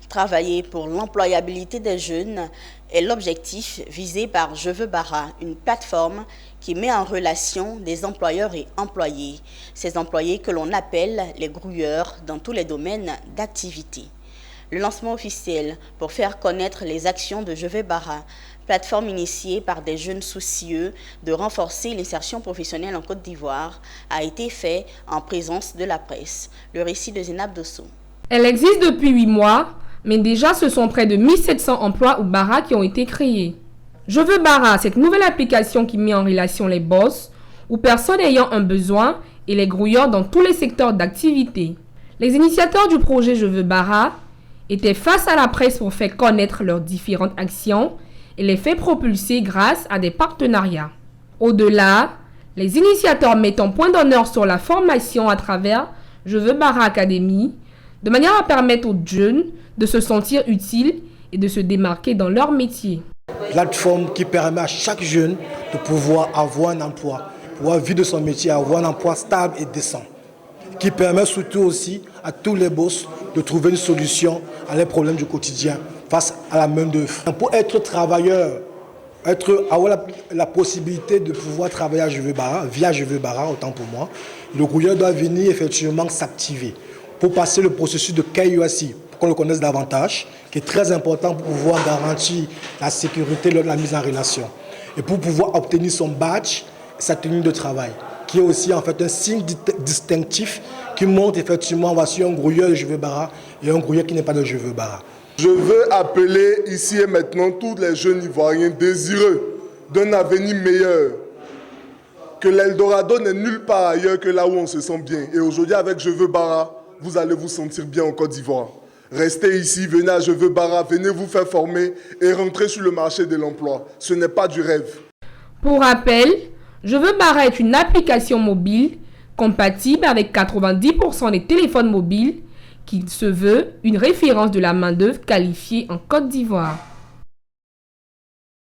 Travailler pour l'employabilité des jeunes est l'objectif visé par Je veux Bara, une plateforme qui met en relation des employeurs et employés, ces employés que l'on appelle les grouilleurs dans tous les domaines d'activité. Le lancement officiel pour faire connaître les actions de Je veux Bara, plateforme initiée par des jeunes soucieux de renforcer l'insertion professionnelle en Côte d'Ivoire, a été fait en présence de la presse. Le récit de Zénab Dosso. Elle existe depuis 8 mois, mais déjà ce sont près de 1700 emplois ou Bara qui ont été créés. Je veux Bara, cette nouvelle application qui met en relation les boss ou personnes ayant un besoin et les grouilleurs dans tous les secteurs d'activité. Les initiateurs du projet Je veux Bara étaient face à la presse pour faire connaître leurs différentes actions et les faire propulser grâce à des partenariats. Au-delà, les initiateurs mettent un point d'honneur sur la formation à travers Je veux Bara Academy, de manière à permettre aux jeunes de se sentir utiles et de se démarquer dans leur métier. Plateforme qui permet à chaque jeune de pouvoir avoir un emploi, pouvoir vivre de son métier, avoir un emploi stable et décent. Qui permet surtout aussi à tous les boss de trouver une solution à leurs problèmes du quotidien face à la main-d'œuvre. Pour être travailleur, avoir la possibilité de pouvoir travailler à Je veux Bara, via Je veux Bara, autant pour moi, le grouilleur doit venir effectivement s'activer pour passer le processus de KYC, pour qu'on le connaisse davantage, qui est très important pour pouvoir garantir la sécurité lors de la mise en relation. Et pour pouvoir obtenir son badge, sa tenue de travail, qui est aussi en fait un signe distinctif qui montre effectivement voici un grouilleur de Je veux Bara et un grouilleur qui n'est pas de Je veux Bara. Je veux appeler ici et maintenant tous les jeunes Ivoiriens désireux d'un avenir meilleur, que l'Eldorado n'est nulle part ailleurs que là où on se sent bien. Et aujourd'hui avec Je veux Bara, vous allez vous sentir bien en Côte d'Ivoire. Restez ici, venez à Je veux Bara, venez vous faire former et rentrer sur le marché de l'emploi. Ce n'est pas du rêve. Pour rappel, Je veux Bara est une application mobile compatible avec 90% des téléphones mobiles qui se veut une référence de la main-d'œuvre qualifiée en Côte d'Ivoire.